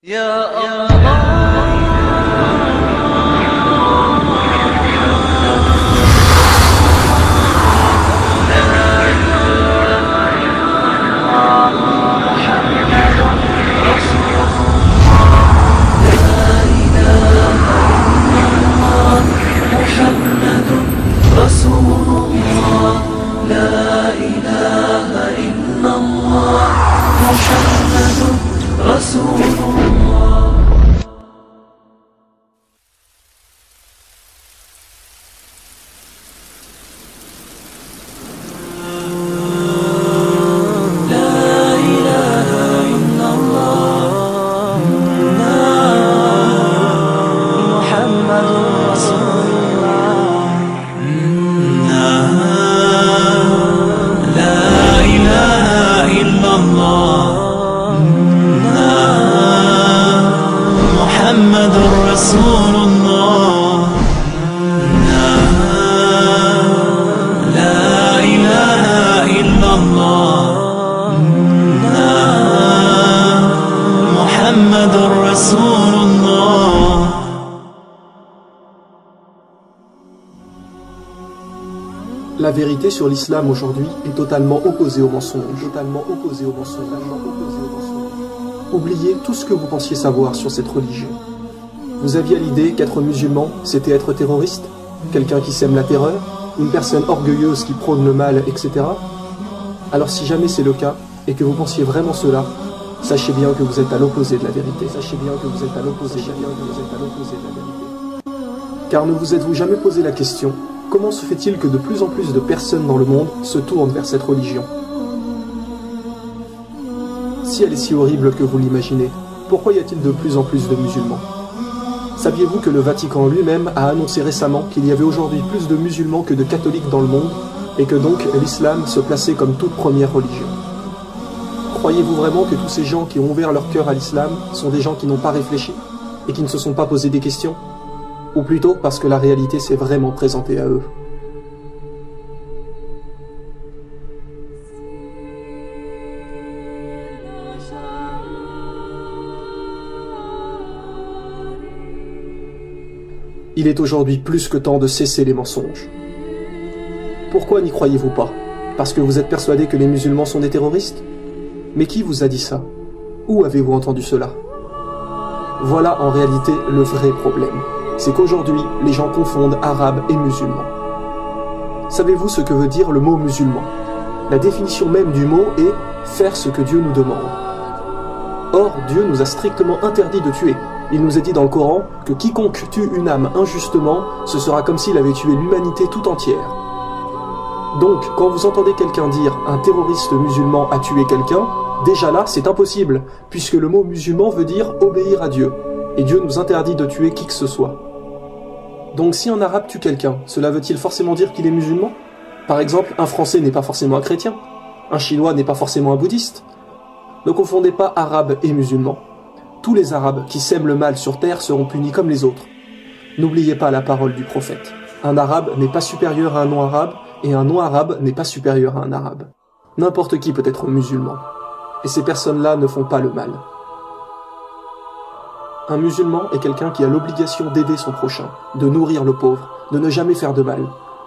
يا الله رسول الله لا إله إلا الله محمد رسول الله. لا إله إلا الله محمد رسول الله. لا إله إلا الله محمد رسول الله. لا إله إلا الله محمد رسول الله. La vérité sur l'islam aujourd'hui est totalement opposée au mensonge. Oubliez tout ce que vous pensiez savoir sur cette religion. Vous aviez l'idée qu'être musulman, c'était être terroriste, quelqu'un qui sème la terreur, une personne orgueilleuse qui prône le mal, etc. Alors si jamais c'est le cas, et que vous pensiez vraiment cela, sachez bien que vous êtes à l'opposé de la vérité. Car ne vous êtes-vous jamais posé la question, comment se fait-il que de plus en plus de personnes dans le monde se tournent vers cette religion? Si elle est si horrible que vous l'imaginez, pourquoi y a-t-il de plus en plus de musulmans? Saviez-vous que le Vatican lui-même a annoncé récemment qu'il y avait aujourd'hui plus de musulmans que de catholiques dans le monde, et que donc l'islam se plaçait comme toute première religion? Croyez-vous vraiment que tous ces gens qui ont ouvert leur cœur à l'islam sont des gens qui n'ont pas réfléchi, et qui ne se sont pas posé des questions? Ou plutôt parce que la réalité s'est vraiment présentée à eux? Il est aujourd'hui plus que temps de cesser les mensonges. Pourquoi n'y croyez-vous pas? Parce que vous êtes persuadé que les musulmans sont des terroristes? Mais qui vous a dit ça? Où avez-vous entendu cela? Voilà en réalité le vrai problème. C'est qu'aujourd'hui, les gens confondent arabe et musulman. Savez-vous ce que veut dire le mot musulman? La définition même du mot est « faire ce que Dieu nous demande ». Or, Dieu nous a strictement interdit de tuer. Il nous est dit dans le Coran que quiconque tue une âme injustement, ce sera comme s'il avait tué l'humanité tout entière. Donc, quand vous entendez quelqu'un dire « un terroriste musulman a tué quelqu'un », déjà là, c'est impossible, puisque le mot musulman veut dire « obéir à Dieu ». Et Dieu nous interdit de tuer qui que ce soit. Donc si un arabe tue quelqu'un, cela veut-il forcément dire qu'il est musulman? Par exemple, un français n'est pas forcément un chrétien. Un chinois n'est pas forcément un bouddhiste. Ne confondez pas arabe et musulman. Tous les arabes qui sèment le mal sur terre seront punis comme les autres. N'oubliez pas la parole du prophète. Un arabe n'est pas supérieur à un non-arabe, et un non-arabe n'est pas supérieur à un arabe. N'importe qui peut être musulman. Et ces personnes-là ne font pas le mal. Un musulman est quelqu'un qui a l'obligation d'aider son prochain, de nourrir le pauvre, de ne jamais faire de mal,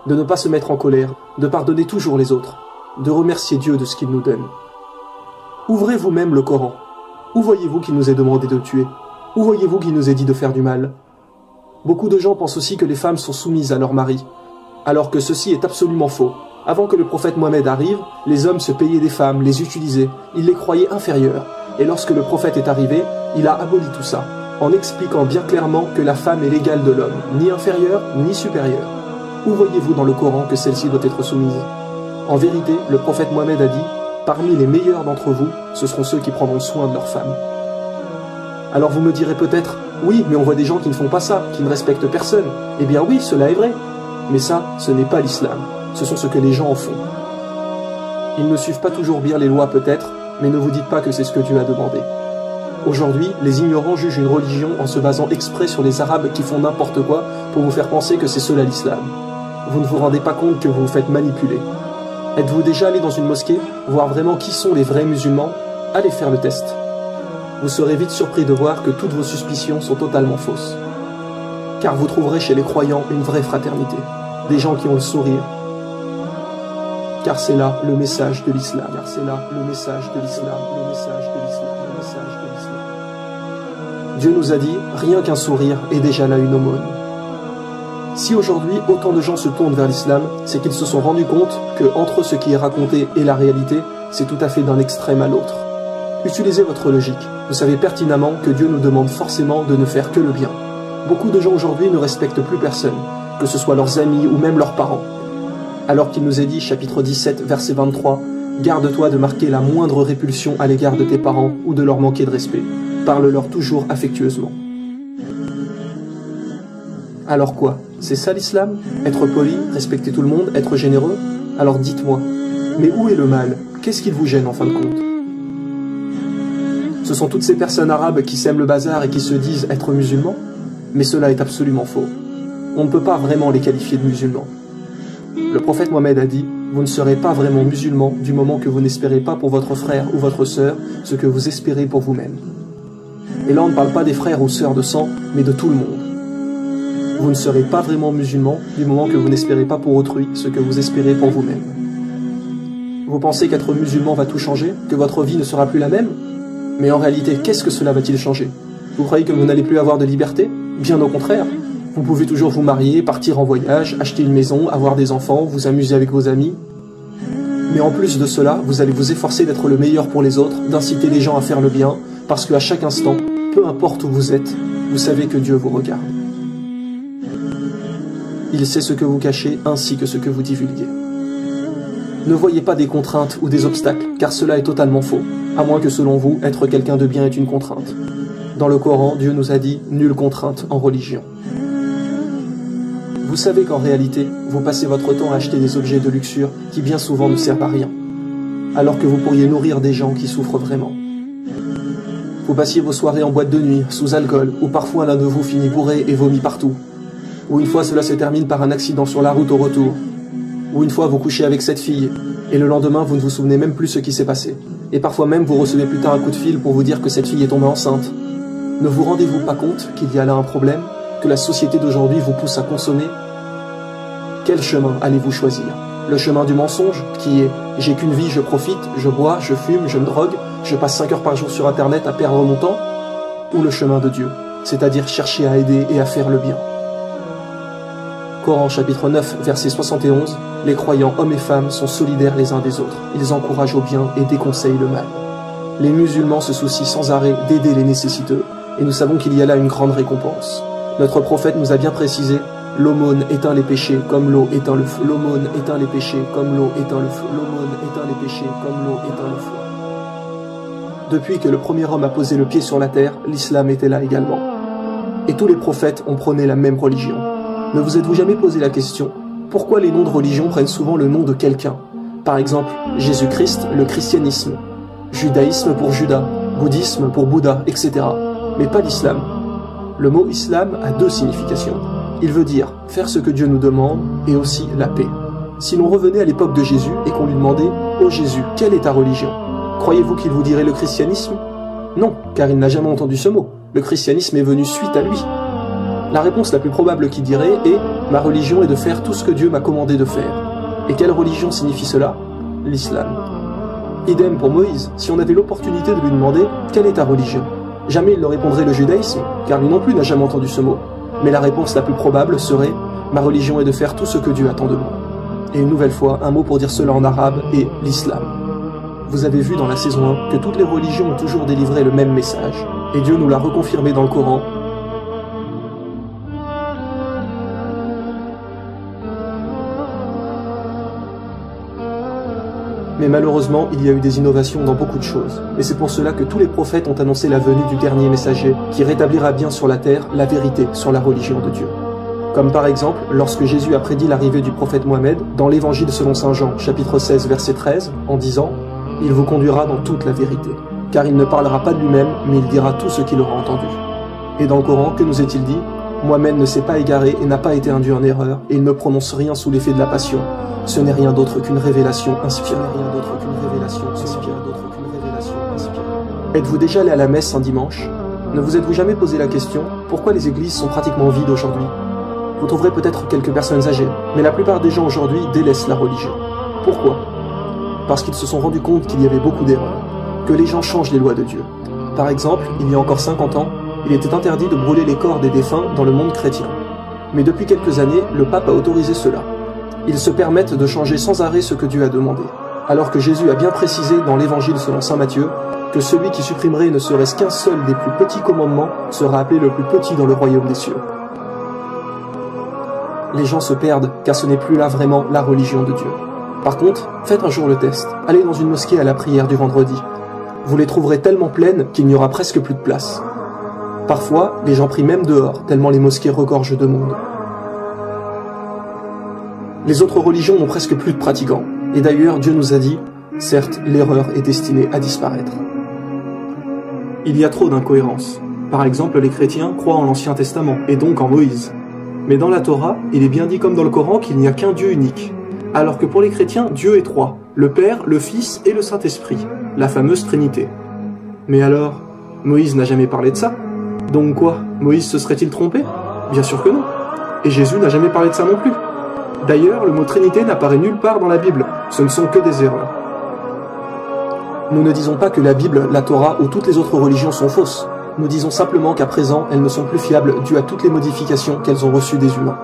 de ne pas se mettre en colère, de pardonner toujours les autres, de remercier Dieu de ce qu'il nous donne. Ouvrez vous-même le Coran. Où voyez-vous qu'il nous est demandé de tuer? Où voyez-vous qu'il nous est dit de faire du mal? Beaucoup de gens pensent aussi que les femmes sont soumises à leur mari, alors que ceci est absolument faux. Avant que le prophète Mohammed arrive, les hommes se payaient des femmes, les utilisaient, ils les croyaient inférieures, et lorsque le prophète est arrivé, il a aboli tout ça, en expliquant bien clairement que la femme est l'égale de l'homme, ni inférieure, ni supérieure. Où voyez-vous dans le Coran que celle-ci doit être soumise? En vérité, le prophète Mohammed a dit « Parmi les meilleurs d'entre vous, ce seront ceux qui prendront soin de leurs femmes. » Alors vous me direz peut-être « Oui, mais on voit des gens qui ne font pas ça, qui ne respectent personne. » Eh bien oui, cela est vrai. Mais ça, ce n'est pas l'islam. Ce sont ce que les gens en font. Ils ne suivent pas toujours bien les lois peut-être, mais ne vous dites pas que c'est ce que Dieu a demandé. Aujourd'hui, les ignorants jugent une religion en se basant exprès sur les arabes qui font n'importe quoi pour vous faire penser que c'est cela l'islam. Vous ne vous rendez pas compte que vous vous faites manipuler. Êtes-vous déjà allé dans une mosquée, voir vraiment qui sont les vrais musulmans? Allez faire le test. vous serez vite surpris de voir que toutes vos suspicions sont totalement fausses. Car vous trouverez chez les croyants une vraie fraternité, des gens qui ont le sourire. Car c'est là le message de l'islam. Car c'est là le message de l'islam. Le message de l'islam. Le message de l'islam. Dieu nous a dit, rien qu'un sourire est déjà là une aumône. Si aujourd'hui autant de gens se tournent vers l'islam, c'est qu'ils se sont rendus compte que entre ce qui est raconté et la réalité, c'est tout à fait d'un extrême à l'autre. Utilisez votre logique. Vous savez pertinemment que Dieu nous demande forcément de ne faire que le bien. Beaucoup de gens aujourd'hui ne respectent plus personne, que ce soit leurs amis ou même leurs parents. Alors qu'il nous est dit, chapitre 17, verset 23, « Garde-toi de marquer la moindre répulsion à l'égard de tes parents ou de leur manquer de respect. Parle-leur toujours affectueusement. » Alors quoi? C'est ça l'islam? Être poli, respecter tout le monde, être généreux? Alors dites-moi, mais où est le mal? Qu'est-ce qui vous gêne en fin de compte? Ce sont toutes ces personnes arabes qui sèment le bazar et qui se disent être musulmans? Mais cela est absolument faux. On ne peut pas vraiment les qualifier de musulmans. Le prophète Mohammed a dit, vous ne serez pas vraiment musulman du moment que vous n'espérez pas pour votre frère ou votre sœur ce que vous espérez pour vous-même. Et là on ne parle pas des frères ou sœurs de sang, mais de tout le monde. Vous ne serez pas vraiment musulman du moment que vous n'espérez pas pour autrui ce que vous espérez pour vous-même. Vous pensez qu'être musulman va tout changer, que votre vie ne sera plus la même? Mais en réalité, qu'est-ce que cela va-t-il changer? Vous croyez que vous n'allez plus avoir de liberté? Bien au contraire. Vous pouvez toujours vous marier, partir en voyage, acheter une maison, avoir des enfants, vous amuser avec vos amis. Mais en plus de cela, vous allez vous efforcer d'être le meilleur pour les autres, d'inciter les gens à faire le bien, parce qu'à chaque instant, peu importe où vous êtes, vous savez que Dieu vous regarde. Il sait ce que vous cachez ainsi que ce que vous divulguez. Ne voyez pas des contraintes ou des obstacles, car cela est totalement faux, à moins que selon vous, être quelqu'un de bien est une contrainte. Dans le Coran, Dieu nous a dit « nulle contrainte en religion ». Vous savez qu'en réalité, vous passez votre temps à acheter des objets de luxure qui bien souvent ne servent à rien, alors que vous pourriez nourrir des gens qui souffrent vraiment. Vous passiez vos soirées en boîte de nuit, sous alcool, ou parfois l'un de vous finit bourré et vomit partout. Ou une fois cela se termine par un accident sur la route au retour. Ou une fois vous couchez avec cette fille, et le lendemain vous ne vous souvenez même plus ce qui s'est passé. Et parfois même vous recevez plus tard un coup de fil pour vous dire que cette fille est tombée enceinte. Ne vous rendez-vous pas compte qu'il y a là un problème, que la société d'aujourd'hui vous pousse à consommer? Quel chemin allez-vous choisir? Le chemin du mensonge, qui est « j'ai qu'une vie, je profite, je bois, je fume, je me drogue, je passe 5 heures par jour sur internet à perdre mon temps » ou le chemin de Dieu, c'est-à-dire chercher à aider et à faire le bien? Coran chapitre 9, verset 71, les croyants hommes et femmes sont solidaires les uns des autres, ils encouragent au bien et déconseillent le mal. Les musulmans se soucient sans arrêt d'aider les nécessiteux, et nous savons qu'il y a là une grande récompense. Notre prophète nous a bien précisé, l'aumône éteint les péchés comme l'eau éteint le feu. L'aumône éteint les péchés comme l'eau éteint le feu. L'aumône éteint les péchés comme l'eau éteint le feu. Depuis que le premier homme a posé le pied sur la terre, l'islam était là également. Et tous les prophètes ont prôné la même religion. Ne vous êtes-vous jamais posé la question, pourquoi les noms de religion prennent souvent le nom de quelqu'un? Par exemple, Jésus-Christ, le christianisme, judaïsme pour Judas, bouddhisme pour Bouddha, etc. Mais pas l'islam. Le mot islam a deux significations. Il veut dire faire ce que Dieu nous demande et aussi la paix. Si l'on revenait à l'époque de Jésus et qu'on lui demandait « Ô Jésus, quelle est ta religion ?» Croyez-vous qu'il vous dirait le christianisme? Non, car il n'a jamais entendu ce mot. Le christianisme est venu suite à lui. La réponse la plus probable qu'il dirait est « Ma religion est de faire tout ce que Dieu m'a commandé de faire ». Et quelle religion signifie cela? L'islam. Idem pour Moïse, si on avait l'opportunité de lui demander « Quelle est ta religion ?» Jamais il ne répondrait le judaïsme, car lui non plus n'a jamais entendu ce mot. Mais la réponse la plus probable serait « Ma religion est de faire tout ce que Dieu attend de moi ». Et une nouvelle fois, un mot pour dire cela en arabe est l'islam. Vous avez vu dans la saison 1 que toutes les religions ont toujours délivré le même message, et Dieu nous l'a reconfirmé dans le Coran. Mais malheureusement, il y a eu des innovations dans beaucoup de choses. Et c'est pour cela que tous les prophètes ont annoncé la venue du dernier messager, qui rétablira bien sur la terre la vérité sur la religion de Dieu. Comme par exemple, lorsque Jésus a prédit l'arrivée du prophète Mohammed, dans l'évangile selon saint Jean, chapitre 16, verset 13, en disant « Il vous conduira dans toute la vérité, car il ne parlera pas de lui-même, mais il dira tout ce qu'il aura entendu. » Et dans le Coran, que nous est-il dit? Mohammed ne s'est pas égaré et n'a pas été induit en erreur, et il ne prononce rien sous l'effet de la passion. Ce n'est rien d'autre qu'une révélation inspirée. Êtes-vous déjà allé à la messe un dimanche? Ne vous êtes-vous jamais posé la question pourquoi les églises sont pratiquement vides aujourd'hui? Vous trouverez peut-être quelques personnes âgées, mais la plupart des gens aujourd'hui délaissent la religion. Pourquoi? Parce qu'ils se sont rendus compte qu'il y avait beaucoup d'erreurs, que les gens changent les lois de Dieu. Par exemple, il y a encore 50 ans, il était interdit de brûler les corps des défunts dans le monde chrétien. Mais depuis quelques années, le pape a autorisé cela. Ils se permettent de changer sans arrêt ce que Dieu a demandé, alors que Jésus a bien précisé dans l'évangile selon saint Matthieu que celui qui supprimerait ne serait-ce qu'un seul des plus petits commandements sera appelé le plus petit dans le royaume des cieux. Les gens se perdent car ce n'est plus là vraiment la religion de Dieu. Par contre, faites un jour le test. Allez dans une mosquée à la prière du vendredi. Vous les trouverez tellement pleines qu'il n'y aura presque plus de place. Parfois, les gens prient même dehors, tellement les mosquées regorgent de monde. Les autres religions n'ont presque plus de pratiquants. Et d'ailleurs, Dieu nous a dit, certes, l'erreur est destinée à disparaître. Il y a trop d'incohérences. Par exemple, les chrétiens croient en l'Ancien Testament, et donc en Moïse. Mais dans la Torah, il est bien dit comme dans le Coran qu'il n'y a qu'un Dieu unique. Alors que pour les chrétiens, Dieu est trois, le Père, le Fils et le Saint-Esprit, la fameuse Trinité. Mais alors, Moïse n'a jamais parlé de ça? Donc quoi, Moïse se serait-il trompé? Bien sûr que non. Et Jésus n'a jamais parlé de ça non plus. D'ailleurs, le mot Trinité n'apparaît nulle part dans la Bible, ce ne sont que des erreurs. Nous ne disons pas que la Bible, la Torah ou toutes les autres religions sont fausses. Nous disons simplement qu'à présent, elles ne sont plus fiables dues à toutes les modifications qu'elles ont reçues des humains.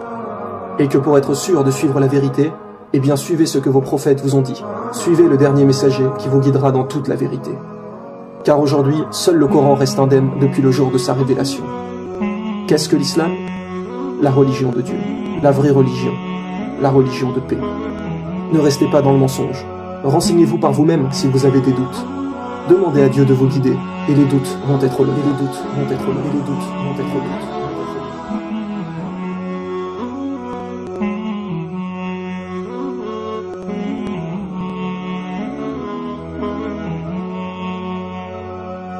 Et que pour être sûr de suivre la vérité, eh bien suivez ce que vos prophètes vous ont dit. Suivez le dernier messager qui vous guidera dans toute la vérité. Car aujourd'hui, seul le Coran reste indemne depuis le jour de sa révélation. Qu'est-ce que l'islam? La religion de Dieu, la vraie religion, la religion de paix. Ne restez pas dans le mensonge. Renseignez-vous par vous-même si vous avez des doutes. Demandez à Dieu de vous guider, et les doutes vont être là, et les doutes vont être là, et les doutes vont être là.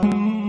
Thank you.